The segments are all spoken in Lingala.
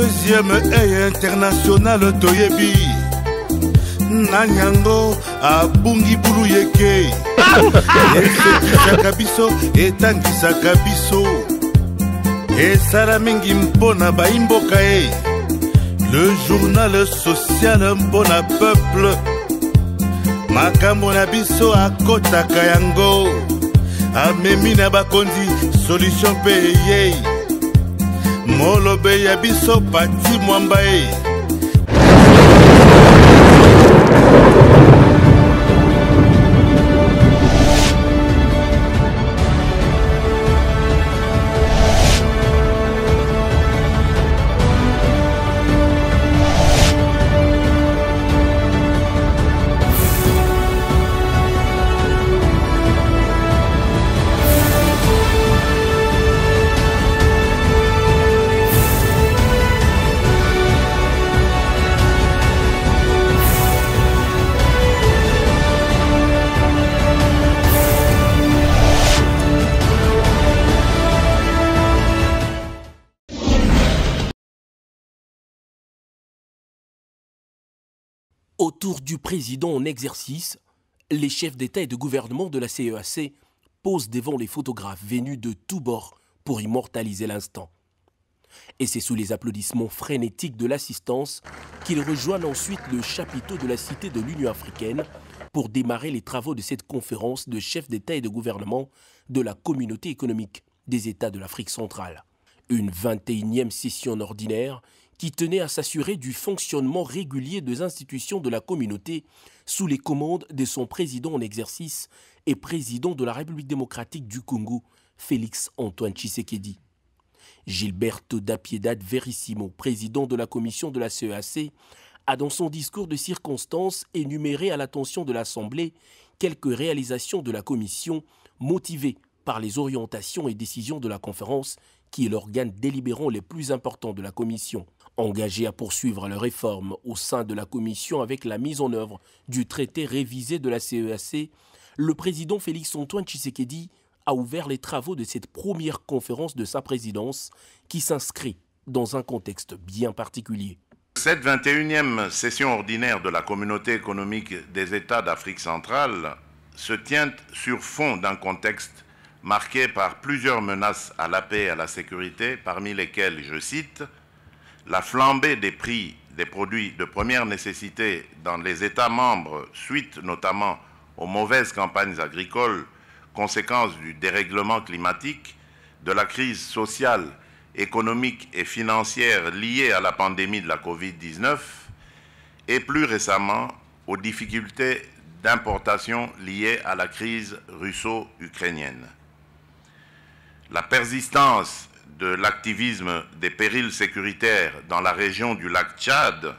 Deuxième œil international Toyebi Nanyango abungi bulu yeke Esekisaka biso etangisaka biso Esala mingi mpona baimboka e Le journal social mpona peuple Makambo na biso akotaka yango Amemi na bakonzi solution pe ye Molobe ya biso pati mwamba e Autour du président en exercice, les chefs d'État et de gouvernement de la CEAC posent devant les photographes venus de tous bords pour immortaliser l'instant. Et c'est sous les applaudissements frénétiques de l'assistance qu'ils rejoignent ensuite le chapiteau de la Cité de l'Union africaine pour démarrer les travaux de cette conférence de chefs d'État et de gouvernement de la Communauté économique des États de l'Afrique centrale. Une 21e session ordinaire qui tenait à s'assurer du fonctionnement régulier des institutions de la communauté sous les commandes de son président en exercice et président de la République démocratique du Congo, Félix Antoine Tshisekedi. Gilberto da Piedad Verissimo, président de la commission de la CEAC, a dans son discours de circonstance énuméré à l'attention de l'Assemblée quelques réalisations de la commission motivées par les orientations et décisions de la conférence qui est l'organe délibérant les plus importants de la commission. Engagé à poursuivre les réformes au sein de la commission avec la mise en œuvre du traité révisé de la CEAC, le président Félix Antoine Tshisekedi a ouvert les travaux de cette première conférence de sa présidence qui s'inscrit dans un contexte bien particulier. Cette 21e session ordinaire de la Communauté économique des États d'Afrique centrale se tient sur fond d'un contexte marqué par plusieurs menaces à la paix et à la sécurité, parmi lesquelles, je cite, la flambée des prix des produits de première nécessité dans les États membres, suite notamment aux mauvaises campagnes agricoles, conséquence du dérèglement climatique, de la crise sociale, économique et financière liée à la pandémie de la Covid-19, et plus récemment aux difficultés d'importation liées à la crise russo-ukrainienne. La persistance de l'activisme des périls sécuritaires dans la région du lac Tchad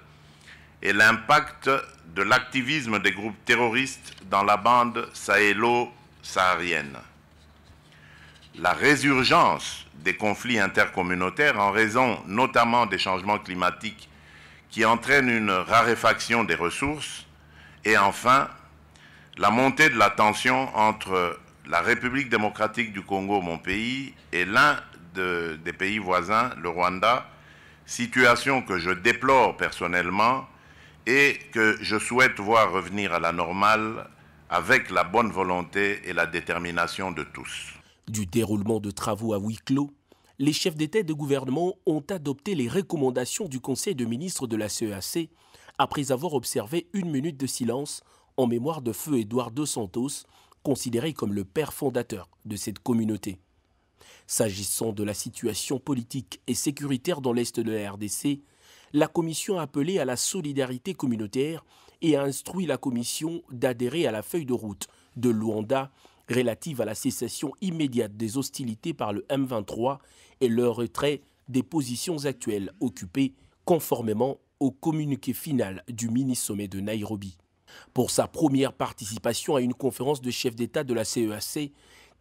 et l'impact de l'activisme des groupes terroristes dans la bande sahélo-saharienne. La résurgence des conflits intercommunautaires en raison notamment des changements climatiques qui entraînent une raréfaction des ressources et enfin la montée de la tension entre la République démocratique du Congo, mon pays, et l'un des pays voisins, le Rwanda, situation que je déplore personnellement et que je souhaite voir revenir à la normale avec la bonne volonté et la détermination de tous. Du déroulement de travaux à huis clos, les chefs d'État et de gouvernement ont adopté les recommandations du Conseil de ministres de la CEAC après avoir observé une minute de silence en mémoire de feu Édouard Dos Santos, considéré comme le père fondateur de cette communauté. S'agissant de la situation politique et sécuritaire dans l'Est de la RDC, la Commission a appelé à la solidarité communautaire et a instruit la Commission d'adhérer à la feuille de route de Luanda relative à la cessation immédiate des hostilités par le M23 et le retrait des positions actuelles occupées conformément au communiqué final du mini-sommet de Nairobi. Pour sa première participation à une conférence de chefs d'État de la CEAC,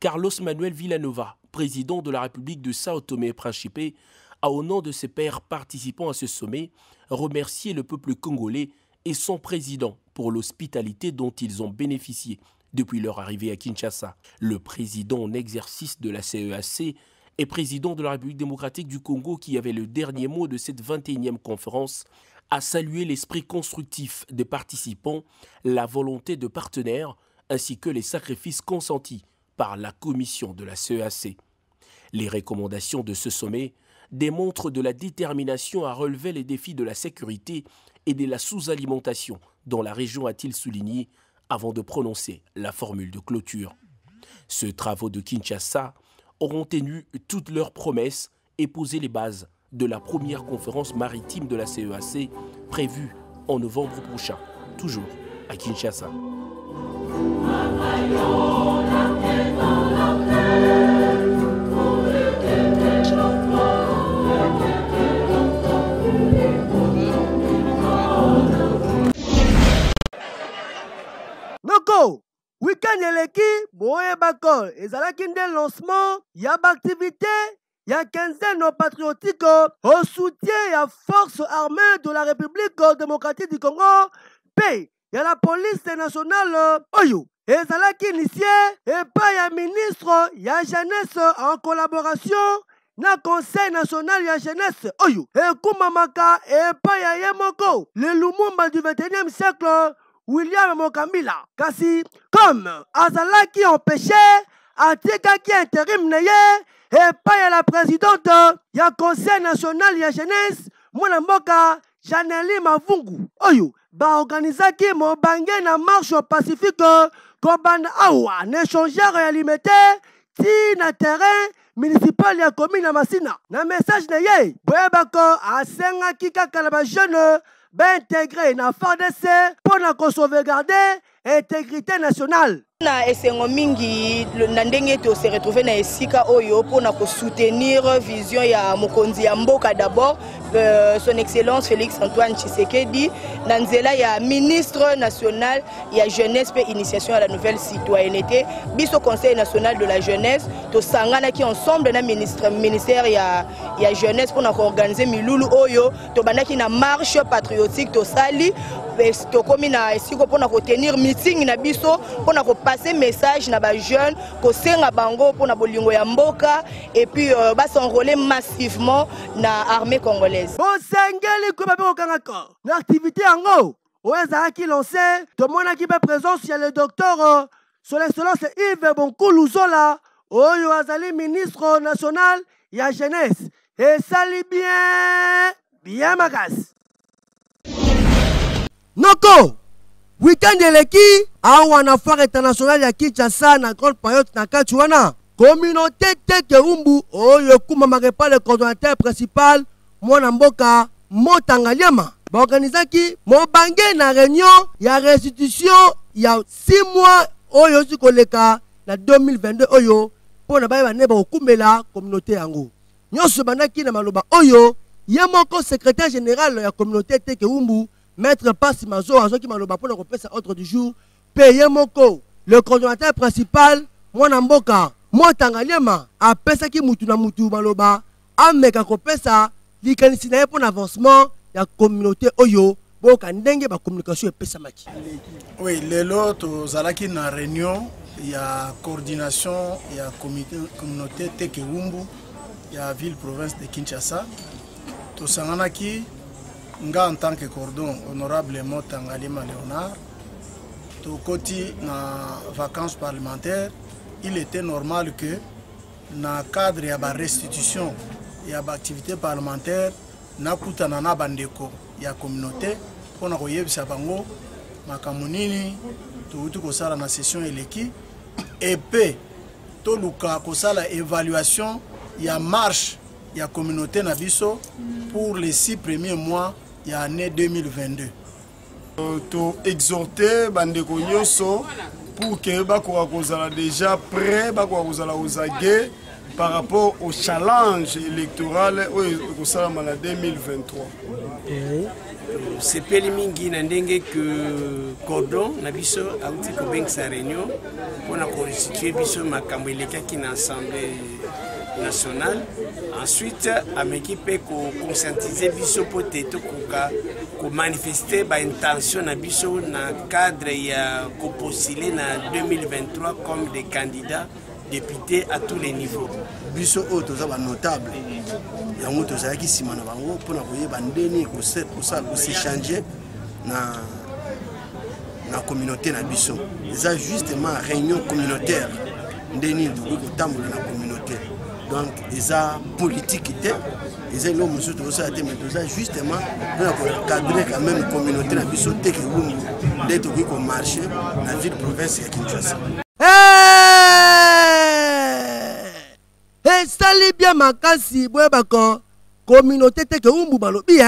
Carlos Manuel Villanova, président de la République de Sao Tomé et Principe, a au nom de ses pairs participant à ce sommet, remercié le peuple congolais et son président pour l'hospitalité dont ils ont bénéficié depuis leur arrivée à Kinshasa. Le président en exercice de la CEAC et président de la République démocratique du Congo, qui avait le dernier mot de cette 21e conférence, a salué l'esprit constructif des participants, la volonté de partenaires, ainsi que les sacrifices consentis par la commission de la CEAC. Les recommandations de ce sommet démontrent de la détermination à relever les défis de la sécurité et de la sous-alimentation dans la région, a-t-il souligné, avant de prononcer la formule de clôture. Ces travaux de Kinshasa auront tenu toutes leurs promesses et posé les bases de la première conférence maritime de la CEAC prévue en novembre prochain, toujours à Kinshasa. Noko, week-end eleki, boye bako, ezalaki nde lancement, ya activité, ya quinzaine patriotique au soutien ya force armée de la République démocratique du Congo, P, ya la police nationale, oyo, ezalaki initié, et pas ya ministre, ya jeunesse en collaboration, na conseil national ya jeunesse, oyo, et Koumamaka, et pas ya Yemoko, le Lumumba du 21e siècle, William Mokambila. Kasi, comme azalaki empêché, atikaki intérim neye, et pas ya la présidente ya conseil national ya jeunesse, mwana mboka Janeli Mavungu. Oyo, ba organisaki mobange na marche pacifique, kobanda awa, n'échangeur ya limité, ti na terrain municipal ya commune na Masina. Na message na ye, boyebako asengaki kaka na ba jeune intégré na FARDC pour na sauvegarder intégrité nationale. Na esengo mingi na ndenge to se retrouver na esika oyo pour na soutenir vision ya mokonzi ya mboka d'abord son excellence Félix Antoine Tshisekedi na nzela ya ministre national ya jeunesse pe initiation à la nouvelle citoyenneté biso conseil national de la jeunesse to sangana ki ensemble na ministère ya jeunesse pour na organiser milulu oyo to bandaki na marche patriotique to sali to komi na esiko pour na tenir meeting na biso pour na passer message na ba jeunes ko senga bango pour na bolingo ya mboka et puis ba s'enrôler massivement na armée congolaise. Bon sengeli ko ba kangaka. Na activité yango oza ki lancé to mona ki ba présence ya le docteur son excellence Yves Bonkulu Zola oyo azali ministre national ya jeunesse et sali bien makas. Noko week-end eleki awa na foire internationale ya Kinshasa na grande période na kati wana communauté teke umbu oyo kumamaka pa le coordonnateur principal mwana mboka Motangaliama baorganizaki mobange na réunion ya restitution ya 6 mois oyo zikoleka na 2022 oyo pona bayeba ne bakokumela communauté yango nyonso bandaki na maloba oyo ye moko secrétaire général ya communauté teke umbu Maître Passi Mazo, qui m'a l'obapon à ordre du jour, payé moko, le coordonnateur principal, Mwana Mboka, Motangaliema, a pesa ki mutu na mutu maloba, a meka ko pesa, li kanisinaye pour l'avancement, la communauté Oyo, boka ndenge ba communication et pesa maki. Oui, lelo to zalaki na réunion, il y a coordination, il y a communauté Teke Umbu, il y a ville province de Kinshasa, to sanganaki. Nga en tant que cordon honorable Motangaliema Léonard, to koti na vacances parlementaires, il était normal que na cadre ya ba restitution ya ba activité parlementaire na kutana na bandeko ya communauté pona koyebisa bango makambo nini touti kosala na session eleki et pe to luka kosala évaluation ya marche ya communauté na biso pour les 6 premiers mois il y a l'année 2022. To exhorter bandeko nyonso pour que bako kozala déjà prêt bako kozala ozage par rapport au challenge électoral au salama la 2023. C'est peli mingi na ndenge que cordon na biso auti ko beng sa réunion pour na constituer biso makambo elekaki na assemblée nationale. Ensuite, à m'équiper pour conscientiser biso poteto pour manifester ba intention na biso na cadre ya ko postuler na 2023 comme des candidats députés à tous les niveaux. Biso otoza ba notable. Yango toza ki simana bango pona koyeba ndeni ko s'échanger na communauté na biso. C'est justement réunion communautaire. Ndeni ko tambola na communauté. Donc eza politique était ils ont monsieur tout ça mais tout ça justement pour cadrer quand même communauté na biso teke wumbu d'être ko marché na ville province ya Kinshasa. Sali bien makasi boye bako communauté teke wumbu balobi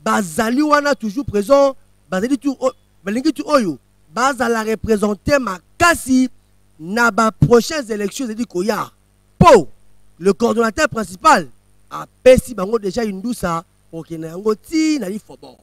bazali wana toujours présent bazali tout balingi tout oyo bazala représenter makasi na ba prochaines élections de koya po le coordonnateur principal a pesi bango déjà une douce pour qu'il n'ait pas ti na lifobo.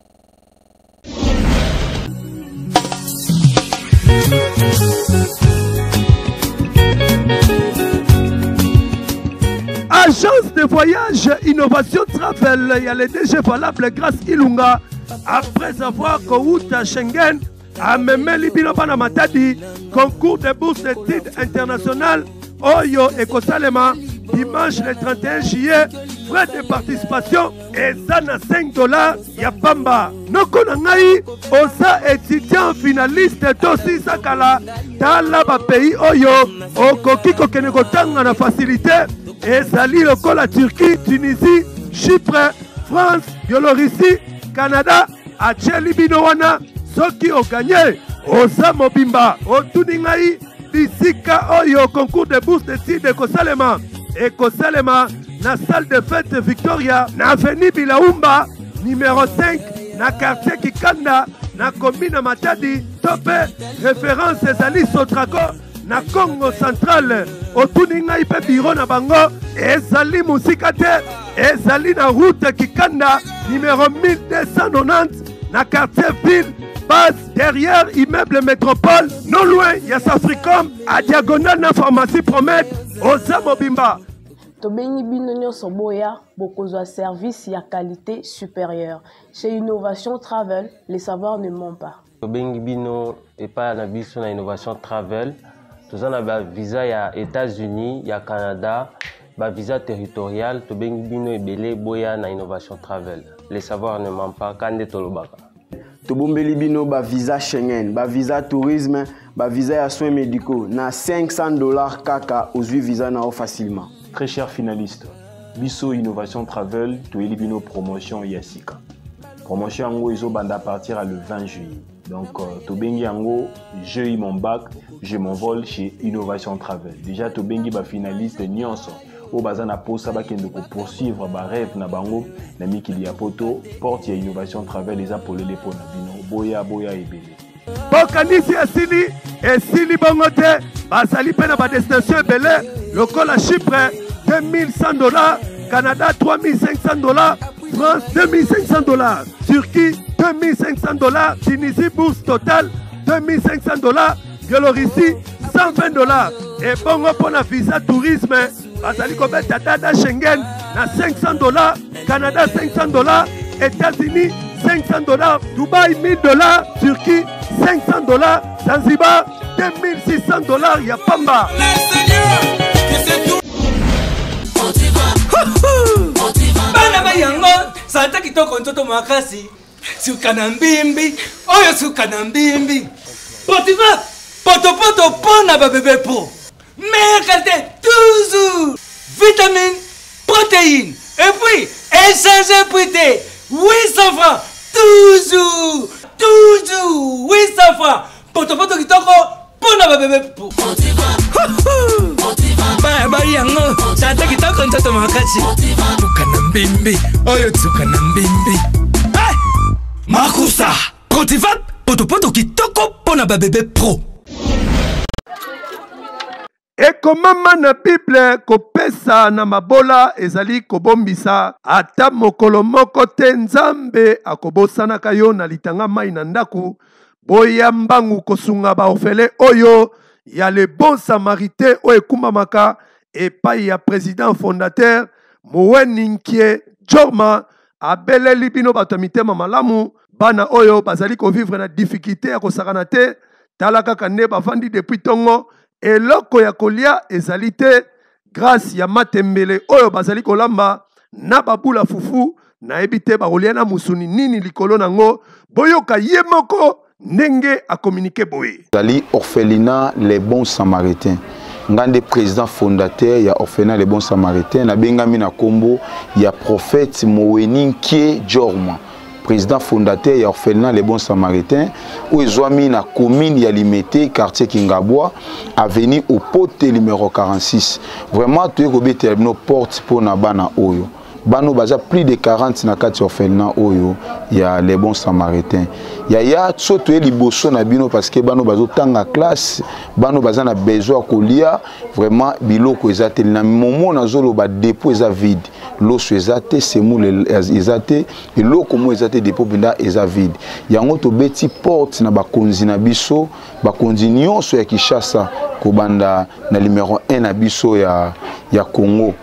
Agence de voyage Innovation Travel, il y a les DG valables grâce Ilunga après avoir qu'Outa Schengen a même libino bana matadi concours de bourse d'études internationales Oyo et Kosalema dimanche le 31 juillet frais de participation et ça na $5 ya pamba noko na ngai osa étudiant finaliste dosi sakala tala ba pays oyo okoki kokene kotanga na facilité ezali lokola Turquie, Tunisie, Chypre, France, Biélorussie, Canada acheli bino wana soki oganye osa mobimba otuni ngai bisika oyo concours de bourse d'études ekosalema ekosalema na salle de fête Victoria na avenue Bilaumba numéro 5 na quartier Kikanda na commune Matadi tope référence ezali Sotraco na Congo central otuni ngai pe bureau na bango ezali musika te ezali na route Kikanda numéro 1290 na quartier ville base derrière immeuble métropole non loin ya Safricom à diagonale na pharmacie Promet osa mobimba tobengi bino nyonso boya bokozwa service ya qualité supérieure chez Innovation Travel les savoirs ne mentent pas tobengi bino epa na biso na Innovation Travel toza na ba visa ya États-Unis ya Canada ba visa territorial tobengi bino ebele boya na Innovation Travel les savoirs ne mentent pas kande tolobaka tobombeli bino ba visa Schengen ba visa tourisme ba visa ya soins médicaux na $500 kaka ozwi visa na facilement. Très cher finaliste, biso Innovation Travel toeli bino promotion yasika. Promotion yango izo banda partir à le 20 juillet. Donc tobengi yango je eu mon bac, je m'envole chez Innovation Travel. Déjà tobengi ba finaliste nyonso o bazana posa bakende ko poursuivre ba rêve na bango na mikili ya poto porte ya Innovation Travel eza polele pona bino boya ebele. Bokanisi esili bongo te basali pe na ba destination ebele lokola Chypre $2100, Canada $3500, France $2500, Turquie $2500, Tunisie bourse totale $2500, Biélorussie $120 et bongo pour la visa tourisme bazali kobeta dada Schengen na $500, Canada $500, États-Unis $500, Dubaï $1000, Turquie $500, Zanzibar $2600 ya pamba. Bana bayango santa kitoko ntoto makasi suka na mbimbi oyo suka na mbimbi potifa poto pona ba bébé pro meilleure qualité toujours vitamines protéines et puis échanger prité 800 francs toujours 800 francs poto kitoko pona ba bébé pro Baba yango santa kitoko ntoto makasi suka na mbimbi oyo suka na mbimbi Makusa Protivat poto kitoko pona ba bébé pro ekomama na Bible kopesa na mabola ezali kobombisa ata mokolo moko te Nzambe akobosanaka yo na litanga mai na ndaku boya mbangu kosunga ba ofele oyo ya le bon samaritain o ekumamaka epai ya président fondateur Moweni Nkie Jorma abeleli bino bato mitema malamu bana oyo bazali ko vivre na difficulté ya kosakana te talaka kane bavandi depuis tongo eloko ya kolia ezali te grâce ya matembele oyo bazali kolamba na babula fufu na ebite bakolia na musuni nini likolo nango boyoka ye moko ndenge a communiqué boye. Zali orphelinat les bons samaritains. Ngande président fondateur ya orphelinat les bons samaritains na bengami na kombo ya prophète Moweni Kie Jorma. Président fondateur ya orphelinat les bons samaritains où ezwami na commune ya Limete quartier Kingabwa avenue au pote numéro 46. Vraiment tu ekobete nos portes pour na bana oyo. Bano baza plus de 40 na kati orphelinat oyo ya les bons samaritains. Ya tsoto liboso na bino parce que bano bazo tanga classe, bano baza na besoin kolia vraiment biloko ezate na momo na zolo ba dépôt eza vide. Loso ezate semoule ezate eloko mo ezate dépôt binda eza vide. Yango to beti porte na bakonzi na biso, bakonzi nyonso ya Kinshasa kobanda na numéro 1 na biso ya Congo.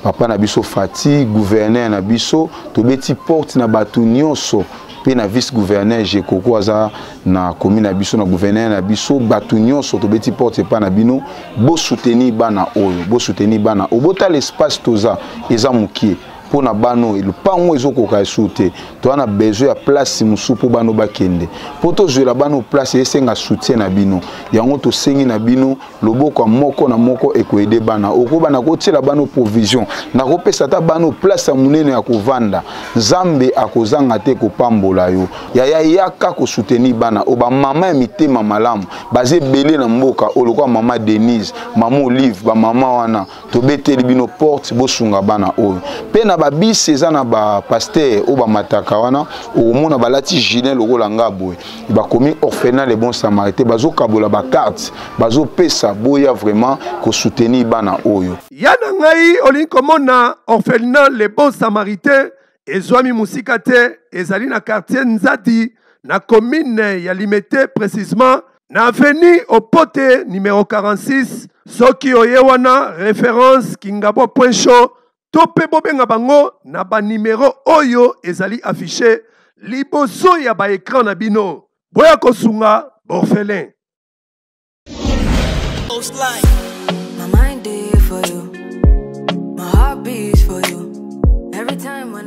Papa na biso Fati, gouverneur na biso, to beti porte na batu nyonso, pe na vice gouverneur Jekoko aza na commune na biso na gouverneur na biso, batu nyonso to beti porte pa na bino, bo soutenir bana oyo, bo soutenir bana. Obota l'espace toza eza mukie. Pour na bano le pango ezokoka soute to ana besoin ya place musu pour bano bakende pour to jouer la bano place esenga soutien na bino yango to sengi na bino loboko moko na moko ekoede bana okobana kotiela bano provision na kopesa ta bano place munene ya kovanda Nzambe akozanga te kopambola yo yaka ko soutenir bana oba mama ya mitema malamu baze belé na mboka olokwa mama Denise mama Olive ba mama wana to beteli bino porte bosunga bana oyo pena ba bis ezana ba pasteur ou ba mataka wana o mona balati gilet lokola ngabwe ba komi orphelinat les bons samaritains bazo kabola ba carte bazo pesa boya vraiment ko soutenir bana oyo yana ngai olinko mona orphelinat les bons samaritains ezwami musika te ezali na quartier Nzadi na commune ya Limete précisément na avenue au pote numéro 46 soki oyewana référence Kingabo.show tope bobenga bango na ba numéro oyo ezali affiché liboso ya ba écran na bino boya kosunga orphelin.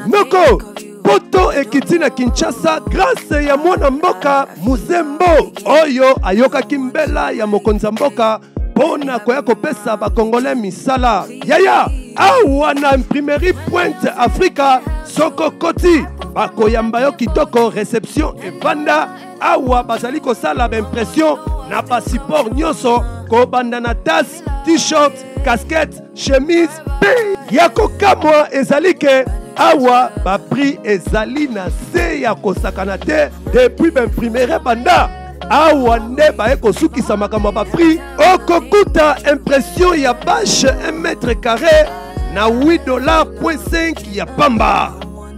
Noko poto ekiti na Kinshasa grâce ya mwana mboka Muzembo oyo ayoka kimbela ya mokonza mboka pona koya kopesa ba congolais misala yaya awa na imprimerie Pointe Africa soko koti bakoyamba yo kitoko réception evanda awa bazali kosala ba impression na ba support nyonso kobanda na tasse t-shirt casquette chemise yako kamwa ezali ke awa ba prix ezali na se ya kosakana te depuis ba imprimerie banda awa nde baye kosukisa makambo ba prix okokuta impression ya bâche 1 mètre carré na $8.5 ya pamba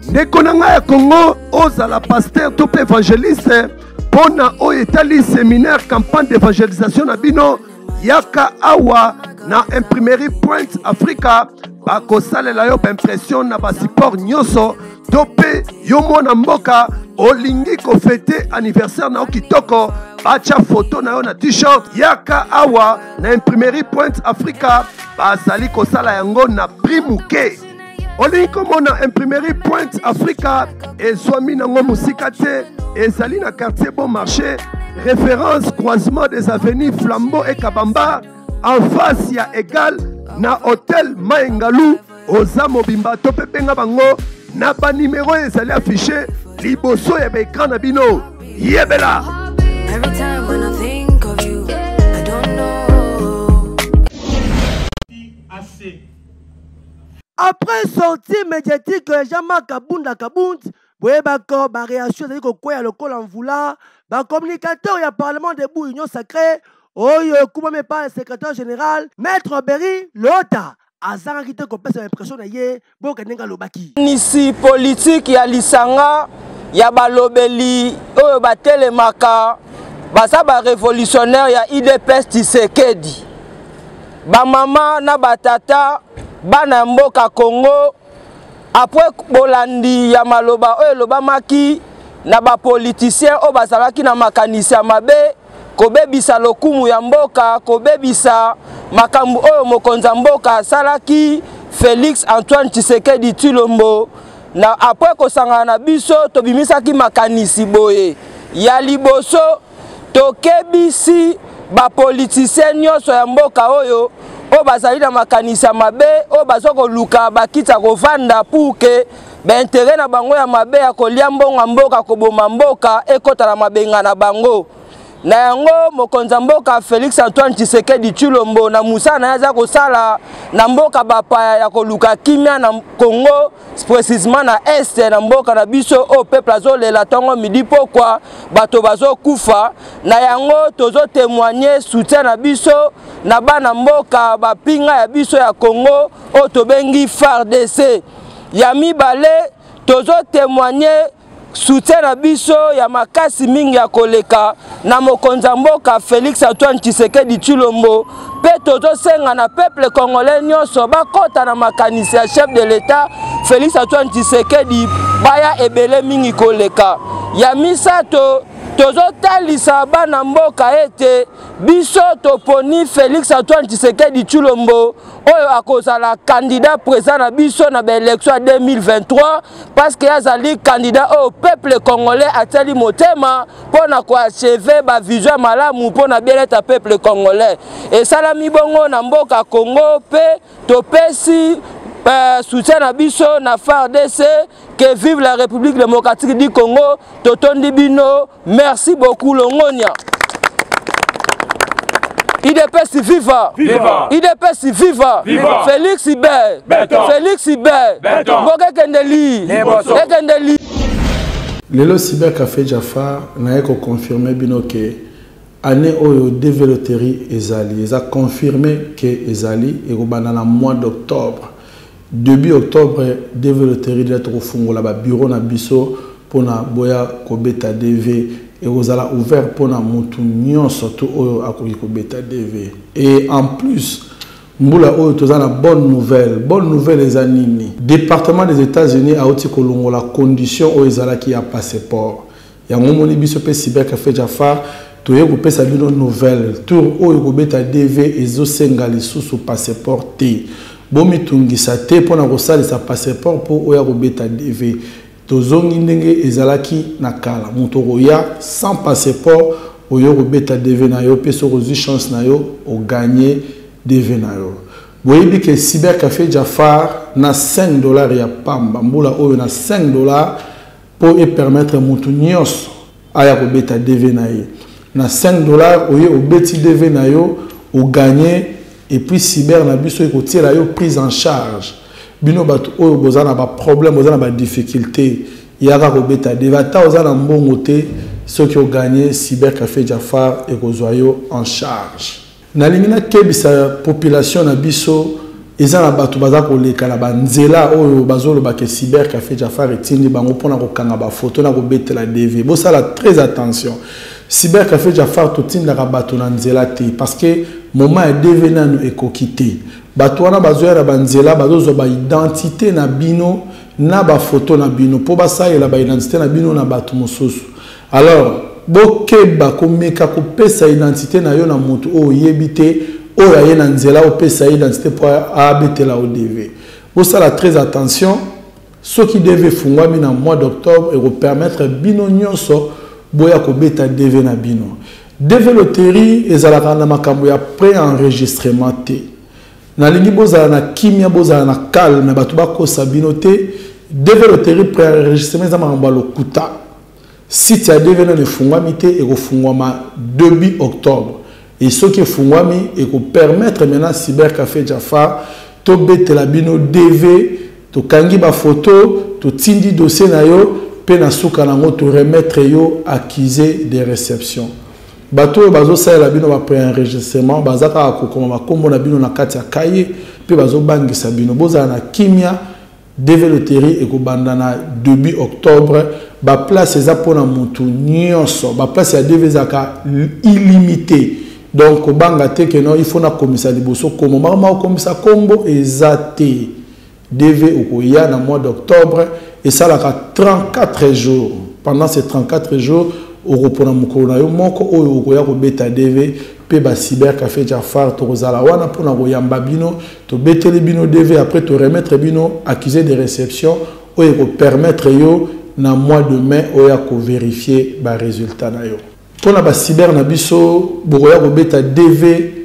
ndeko na ngai ya Congo ozala pasteur to pe évangéliste pona oyo etali séminaire campagne d'évangélisation na bino yaka awa na imprimerie Pointe Africa bakosalela yo impression na basupport nyonso to pe yo mwana mboka olingi kofete anniversaire na yo kitoko bacha photo na yo na t-shirt yaka awa na imprimerie Pointe Africa bazali kosala yango na prix muke olingi komona imprimerie Pointe Africa ezwami nango musika te ezali na quartier Bon Marché référence croisement des avenues Flambeau et Kabamba en face ya égal na hôtel Maengalou oza mobimba to pe benga bango na ba numéro ezali affiché liboso ya écran na bino yebela. Every time when I think of you, I don't know. Après sortie médiatique Jean-Marc Kabund, boyebako ba réaction ezali kokwea lokola mvula ba communicateur ya parlement debout union sacrée oyo kumame pa secrétaire général maître Berry Lota azangaki te kopesa impression na ye boka nenga lobaki nisi politique ya lisanga ya balobeli oyo batelemaka baza ba révolutionnaire ya IDPS Tshisekedi ba mama na batata bana mboka Congo après bolandi ya maloba oyo lobamaki na ba politicien oyo bazalaki na makanisi ya mabe kobebisa lokumu ya mboka, kobebisa makambu oyo mokonzi ya mboka asalaki Félix Antoine Tshisekedi Tshilombo. Na après kosangana na biso tobimisaki makanisi boye ya liboso tokebisi ba politicien nyonso ya mboka oyo o bazali na makanisi ya mabe o bazoko luka bakita kovanda pour que intérêt na bango ya mabe ya kolia mbongo mboka koboma mboka ekota na mabenga na bango. Na yango mokonzi mboka Félix Antoine Tshisekedi Tshilombo na musana yaza kosala na mboka bapaya ya koluka kimia na Congo, précisément na est na mboka na biso o peuple azolela tongo midi pokwa bato bazo kufa. Na yango tozo témoigner soutien na biso na bana mboka bapinga ya biso ya Congo o tobengi FARDC. Ya mibale tozo témoigner soutien na biso ya makasi mingi ya koleka na mokonzi mboka Félix Antoine Tshisekedi Tshilombo. Pe tozo senga na peuple congolais nyonso bakota na makanisi ya chef de l'État Félix Antoine Tshisekedi baya ebele mingi koleka. Ya misato tozo talisa bana mboka ete biso toponi Félix Antoine Tshisekedi Tshilombo oyo akozala candidat présent na biso na élection 2023 parce que azali candidat au peuple congolais ateli motema pona ko achever ba vision malamu pona bien-être peuple congolais. Et salami bongo na mboka Congo pe topesi soutien na biso na FARDC. Que vive la République démocratique du Congo. Totondi bino, merci beaucoup Longonia. IDPS viva, viva. IDPS viva, viva. Félix Iber, Félix Iber, Boke Kendeli, Kendeli. Lelo Cyber Café Jafar n'a pas confirmé bino que année oyo développerie ezali, ils a confirmé que ezali et dans le mois d'octobre. Début octobre, développerie de la bureau na biso pour na boya kobeta DV et vous allez ouvert pour na mutu nyon surtout oyo akoki kobeta DV. Et en plus, mbula oyo tozana bonne nouvelle les anini. Département des États-Unis a oti kolongo la condition oyo ezala ki a passeport. Ya ngomoni biso pe Cyber Café Jafar toye ko pesa bino nouvelle tour oyo kobeta DV ezo senga lisusu passeport T. Bomi tungisa te pona kosalisa passeport pour oya kobeta DV tozongi ndenge ezalaki na kala moto koya sans passeport oyo kobeta DV na yo pe so kozwi chance na yo o gagner DV na yo. Boyebi ke Cyber Café Jafar na $5 ya pamba mbula oyo na $5 pour e permettre moto nyos aya kobeta DV na ye na $5 oyo obeti DV na yo o gagner. Et puis cyber na biso ko tira yo prise en charge bino bato oyo bozana ba problème bozana ba difficulté yaka ko beta devata ozana mbongo te ceux qui ont gagné Cyber Café Jafar et ko zoyo en charge na limina kebisa population na biso ezana bato baza ko leka na banzela oyo bazolo ba ke Cyber Café Jafar etindi bango pona ko kanga ba photo na ko betela DV bo sala très attention Cyber Café Jafar to tinda ka bato na nzela te parce que moment est devenu ekokité bato wana bazoya na banzela bazozo ba identité na bino na ba photo na bino po basayela ba identité na bino na bato mosusu alors bokeba komeka kopesa identité na yo na moto o yebite o ya na nzela o pesa identité po abetela o DV bosala très attention ce qui devait fungwami na mois d'octobre et permettre bino nyonso boya kobeta DV na bino. Développerie ezalaka na makambo ya pré-enregistrement te. Na lingi bozala na kimia bozala na calme bato bakosa bino te. Développerie pré-enregistrement za makambo lokuta. Site ya DV na fungwami te e ko fungwama début octobre. Et ce qui fungwami e ko permettre maintenant Cyber Café Jafar to betela bino DV to kangi ba photo to tindi dossier na yo pe na suka nango to remettre yo accusé de réception. Bato bazo sala bino ba pré-enregistrement bazaka ko koma makombo na bino na kati ya kaye pe bazo bangisa bino boza na kimia développerie et ko bandana début octobre ba place eza pona mutu nyonso ba place ya DV zaka illimité donc banga te que non il faut na komisa liboso komo mama komisa kombo ezate DV okoya na mois d'octobre et ça la 34 jours pendant ces 34 jours okopona mokolo na yo moko oyo okoya kobeta DV pe ba cyber café Jafar tokozala wana pona koyamba bino to beteli bino DV après to remettre bino accusé de réception oyo ko permettre yo na mois de mai oya ko vérifier ba résultat na yo pona ba cyber na biso bokoya kobeta DV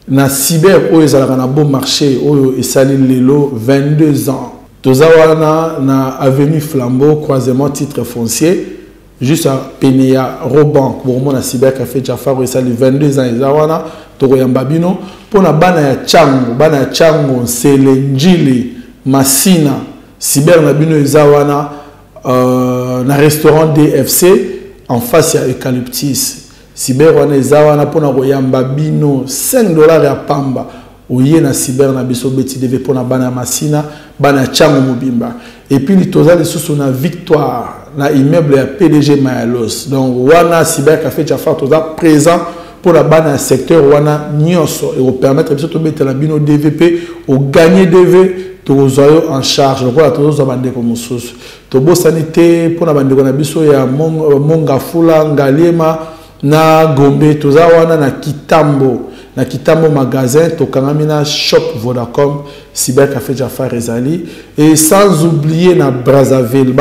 na cyber oyo ezalaka na bon marché oyo esali lelo 22 ans tozawana na avenue Flambeau croisement titre foncier juste à Pénéa Robank pour mon cyber café Jafar esali 22 ans ezawana tokoyamba bino pona bana ya chango Selenjili Masina cyber na bino ezawana na restaurant DFC en face à Eucalyptus cyber wana ezawana pona koyamba bino $5 ya pamba oye na cyber na biso beti DV pona bana Masina bana chango mobimba et puis li toza lisusu na victoire na immeuble ya PDG Mayalos donc wana cyber café Jafar toza présent pour la bana secteur wana nyonso et au permettre biso to betela bino DVP au gagner DV tozoyo en charge lokola tozo bandeko mosusu to bosanité pour la bandeko na biso ya Mongafula Ngaliema na Gombe toza wana na Kitambo magasin tokangamina shop Vodacom cyber café Jafar Ezali et sans oublier na Brazzaville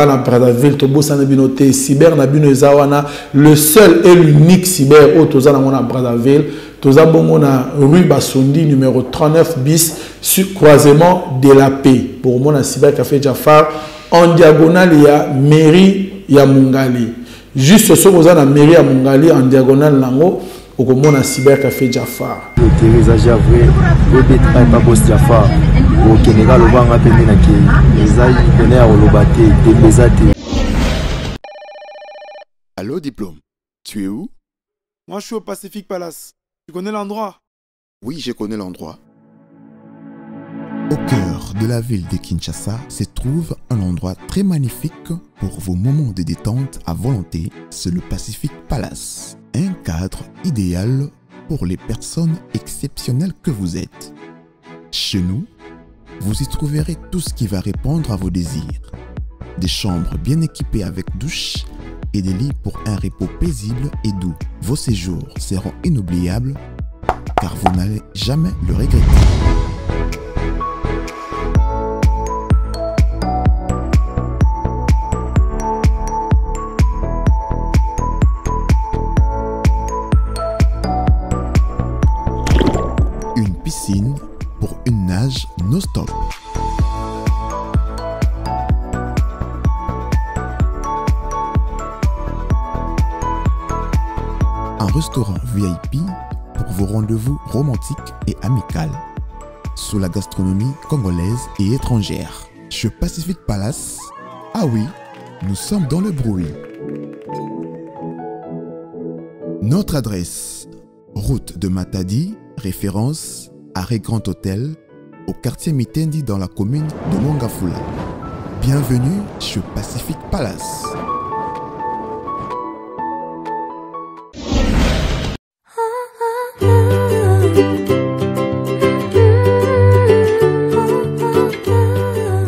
to bosana binoté cyber na bino ezawana le seul et l'unique cyber au toza na mona Brazzaville toza bongo na rue Basundi numéro 39 bis sur croisement de la paix pour mona cyber café Jafar en diagonale ya mairie ya Mungali juste ce que na mairie ya Mungali en diagonale nango okomona cyber café Jafar Teresa Javre bobet pas boss Jafar au Sénégal au banga pembe na ki ezali donner à olobate de bezate. Allô diplôme, tu es où? Moi je suis au Pacific Palace. Tu connais l'endroit? Oui, je connais l'endroit. Au cœur de la ville de Kinshasa se trouve un endroit très magnifique pour vos moments de détente à volonté, c'est le Pacific Palace. Un cadre idéal pour les personnes exceptionnelles que vous êtes. Chez nous, vous y trouverez tout ce qui va répondre à vos désirs. Des chambres bien équipées avec douche et des lits pour un repos paisible et doux. Vos séjours seront inoubliables car vous n'allez jamais le regretter. Une piscine pour une nage non-stop. Un restaurant VIP pour vos rendez-vous romantiques et amicaux. Sous la gastronomie congolaise et étrangère. Chez Pacific Palace, ah oui, nous sommes dans le bruit. Notre adresse, route de Matadi, référence Arrêt Grand Hôtel, au quartier Mitendi dans la commune de Mongafula. Bienvenue chez Pacific Palace.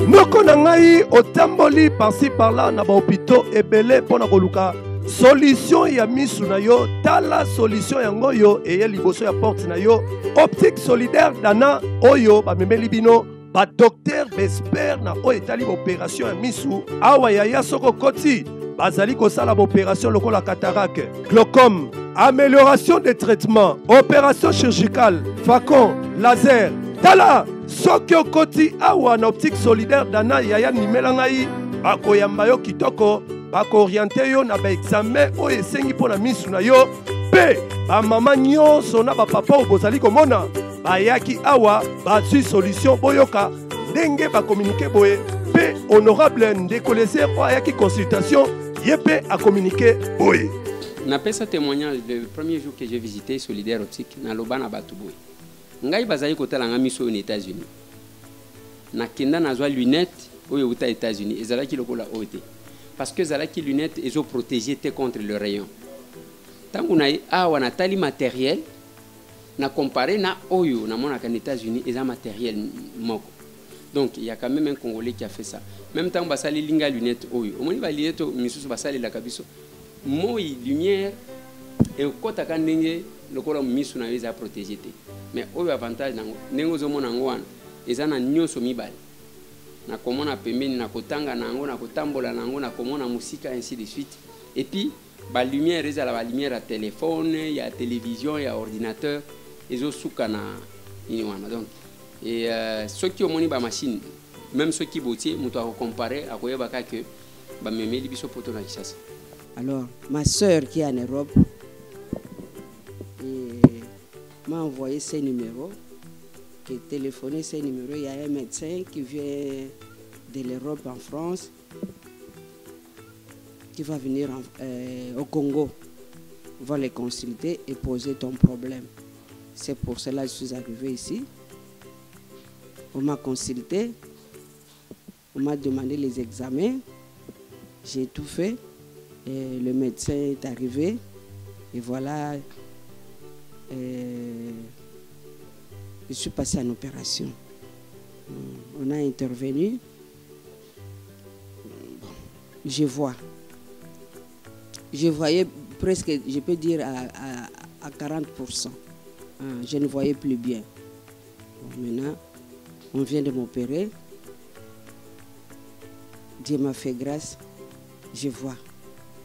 Noko na ngai otamboli par-ci par-là na ba hôpitaux ebele pona koluka solution ya misu na yo tala solution yango yo eye liboso ya porte na yo optique solidaire dana oyo bamemeli bino ba docteur bespert na oyo etali opération ya misu awa yaya soko koti bazali kosala ba opération lokola cataracte glaucome amélioration des traitements opération chirurgicale facon laser tala soki okoti awa na optique solidaire dana yaya nimela ngai bakoyamba yo kitoko bako-oriente yo na ba-examen oyo esengi mpo na misu na yo mpe bamama nyonso na bapapa oyo bozali komona bayaki awa bazwi solution boyoka ndenge bakomunike boye mpe honorable ndeko leser oyo ayaki consultation ye mpe akomunike boye. Napesa témoignage le premier jour que j'ai visité Solidaire Optique na loba na bato boye ngai bazali kotala nga miso oyo na États-Unis nakenda nazwa lunette oyo uta États-Unis ezalaki lokola oyo te parce que zalaki lunettes ils ont protégé contre le rayon. Tant qu'on a awa na tali matériel na comparé na oyo na mona en États-Unis ils ont matériel moko. Donc il y a quand même un Congolais qui a fait ça. Même temps basali linga lunettes oyo. Omoni ba lunettes misusu basali la kabiso moi lumière et kota ka ndenge lokola misu na yeza protéger te mais oyo avantage nango ndenge ozomona ngo wana eza na nyonso mibale na komona pembeni na kotanga nango na kotambola nango na komona musika ainsi de suite et puis ba lumière eza la ba lumière à téléphone ya télévision ya ordinateur ezo suka na ini wana donc et ceux qui omoni ba machine même ceux qui botier muto a comparer à koyeba ka que ba memeli biso poto na Kinshasa. Alors ma sœur qui est en Europe m'a envoyé ses numéros, qui a téléphoné ses numéros. Il y a un médecin qui vient de l'Europe en France, qui va venir au Congo, va les consulter et poser ton problème. C'est pour cela que je suis arrivé ici. On m'a consulté, on m'a demandé les examens, j'ai tout fait. Et le médecin est arrivé et voilà. Je suis passé en opération. On a intervenu. Je vois. Je voyais presque, je peux dire à 40%. Je ne voyais plus bien. Bon, maintenant, on vient de m'opérer. Dieu m'a fait grâce. Je vois.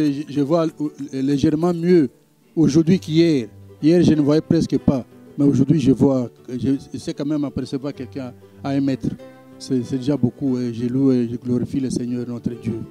Je vois légèrement mieux aujourd'hui qu'hier. Hier, je ne voyais presque pas. Mais aujourd'hui, je vois. Je sais quand même apercevoir quelqu'un à 1 mètre. C'est déjà beaucoup. Et je loue et je glorifie le Seigneur, notre Dieu.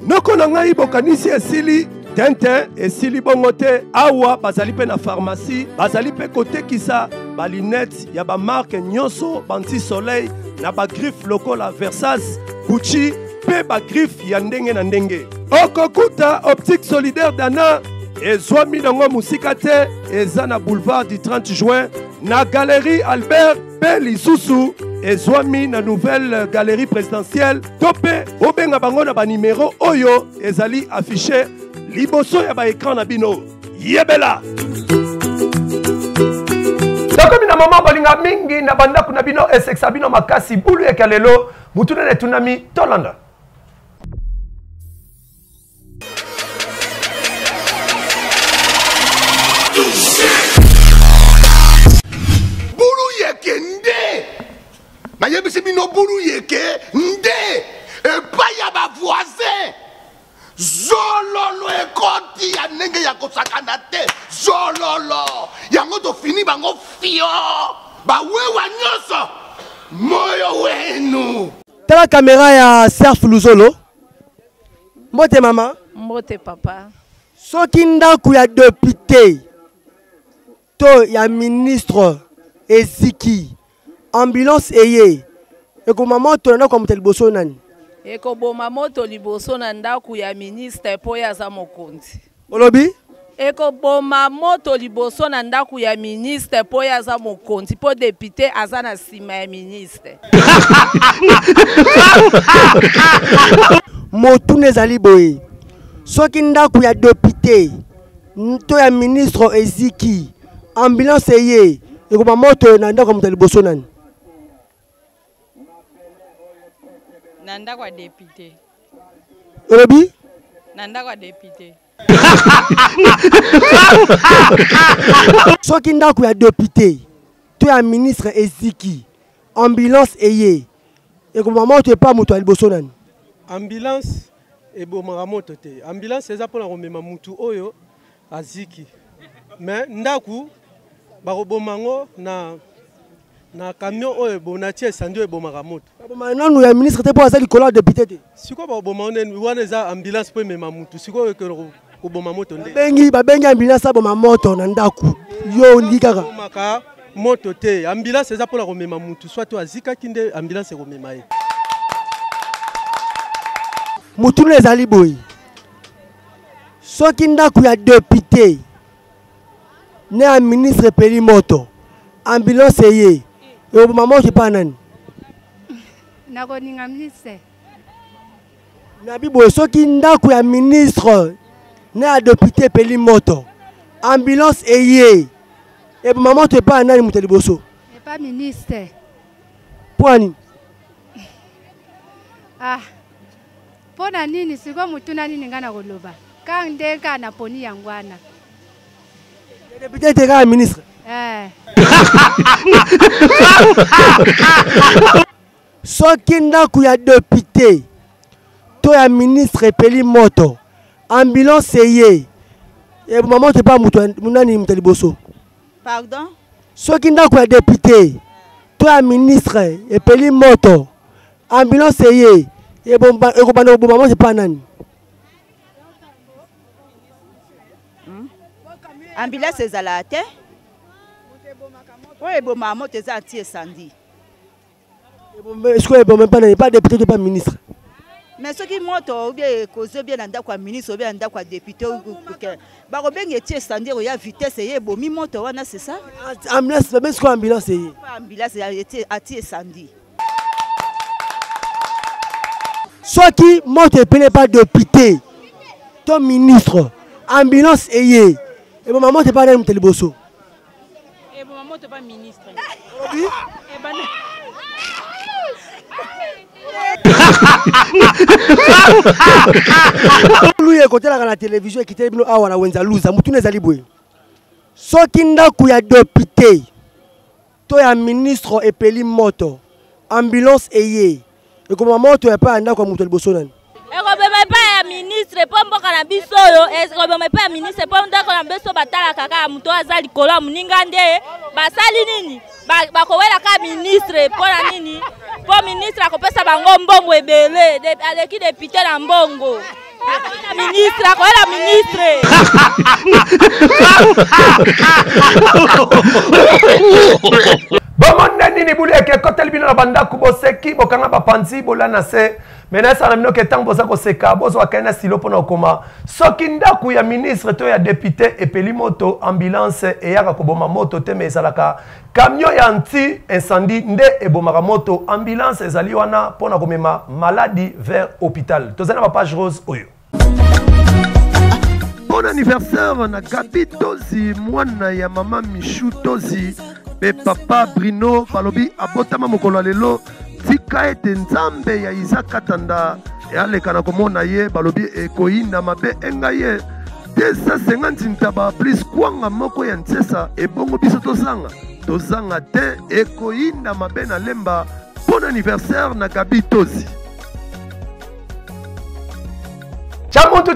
Nokonangai bokanisi esili tente esili bongote awa bazali pe na pharmacie bazali pe côté kisa ba lunette ya ba marque nyonso banti soleil na ba griffe lokola Versace Gucci pe ba griffe ya ndenge na ndenge okokuta optique solidaire dana ezwami nango musika te eza na boulevard du 30 juin na galerie Albert pe lisusu ezwami na nouvelle galerie présidentielle tope obenga bango na ba numéro oyo ezali affiché liboso ya ba écran na bino yebela tokomi na mama balinga mingi na bandako na bino esekisa bino makasi bulu eka lelo mutuna tunami tolanda nayebisi bino bulu yeke nde epai ya bavoisin zololo ekoti ya ndenge ya kosakana te zololo yango tofini bango fio bawewa nyonso moyo wenu tala kamera ya Serf Luzolo mbote mama mbote papa soki ndako ya député to ya ministre eziki ambulance eye ekoma moto na kwa muteli boso nani ekoboma moto liboso na ndako ya ministre po ya za mokonzi olobi ekoboma moto liboso na ndako ya ministre po ya za mokonzi po député aza na sima ya ministre motuna ezali boye soki ndako ya député to ya ministre eziki ambulance eye ekoma moto na ndako ya muteli boso nani nanda kwa député olobi nanda kwa député soki ndako ya député to ya ministre eziki ambulance eye ekoma moto epa moto ya liboso nani ambulance ebomaka moto te ambulance eza mpona komema mutu oyo aziki mais ndako bakoboma ngo na camion oyo bonatie sandi oyo bomaka moto nanu ya ministre te po aza likolo ya député te sikoyo bakoboma neni wana eza ambulance po emema mutu sikoyo ekelo koboma moto nde babengi ambulance aboma moto na ndako yo ndi kaka bomaka moto te ambulance eza mpona komema mutu soit to azikaki nde ambulance ekomema ye mutu na ezali boye soki ndako ya député ne ya ministre epeli moto ambulance eye ekoboma moto epa nani nakoninga ministre na biboye soki ndako ya ministre ne ya député epeli moto ambulance eye eboma moto epa nani moto liboso epa ministre pwani mpona nini sikoyo mutuna nini nga na koloba Quand ndeka na poni yangwana. Député était ministre. Soki ndako ya député to ya ministre epeli moto ambulance ye et maman te pas munani mutaliboso. Pardon? Soki ndako ya député to ya ministre epeli moto ambulance ye et ekobana bo maman te pas nani. Ambulance ezala te. Oui, bon maman te za anti incendie. Est-ce que bon même pas député pas ministre? Mais ce qui monte ou bien cause bien anda kwa ministre ou bien anda kwa député ou ba ko bengi ti incendie o ya vitesse ye bo mi monte wana c'est ça? Ambulance mais ce quoi ambulance ye? Ambulance ya anti incendie. Soit qui monte epele pas député, ton ministre, ambulance ayé. Et bon maman t'es pas dans Muteliboso. Et bon maman t'es pas ministre. Oui. Et ben lui écouter la télévision qui était awa na wenza luza mutune zali boye. Soki ndako ya député, to ya ministre epeli moto, ambulance ayé. Et comme maman tu es pas ndako ya Muteliboso nani? ekobema epai ya ministre mpo mboka na biso oyo ekobema epai ya ministre mpo ndako na biso batala kaka ya moto aza likolo ya moninga nde basali nini bakowelaka ministre mpo na nini mpo ministre akopesa bango mbongo ebele aleki depute na mbongo ministre akoyela ministre. Bomonde nini buleke kotel bino na bandako boseki bokanga bapanzi bolana se menasa na minoke tango boza koseka bozo akana silo pona okoma soki ndaku ya ministre to ya député epeli moto ambulance e yaka koboma moto te mesalaka camion ya anti incendie nde ebomaka moto ambulance ezali wana pona komema maladie vers hôpital tozana ba page rose oyo. Bon anniversaire na Gabi Tozi mwana ya mama Michou Tozi pe papa Bruno balobi abotama mokolo lelo tika ete nzambe ya Isaac Katanda yaleka na komona ye balobi ekoyinda mabe enga ye 250 ntaba plus kwanga moko ya nsesa ebongo biso tozanga te ekoyinda mabe na lemba. Bon anniversaire na Gabi Tozi.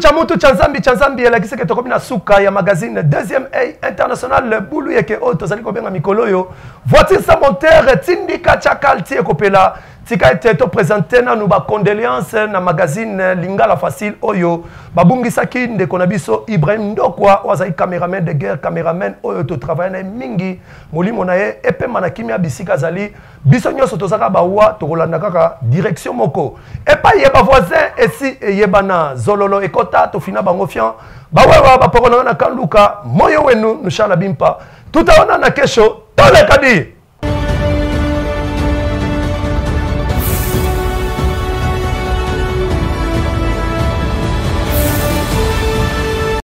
Chamuntu chanzambi elakiseke tokomi na suka ya magazine deuxième A international bulu yeke oto zali kobenga mikoloyo voiture sans moteur tindika chakal tie kopela tika ete to présenter na nuba condoléances na magazine Lingala Facile oyo babungisaki ndeko na biso Ibrahim Ndokwa wazai cameraman de guerre cameraman oyo to travailler na mingi molimo na ye epema na kimia bisika zali biso nyoso tozaka bawa tokolanda kaka direction moko epa yeba voisin esi eyebana zololo ekota tofina bango fian bawewa bapokona na kanduka moyo wenu nushala bimpa tutaona na kesho tole kadi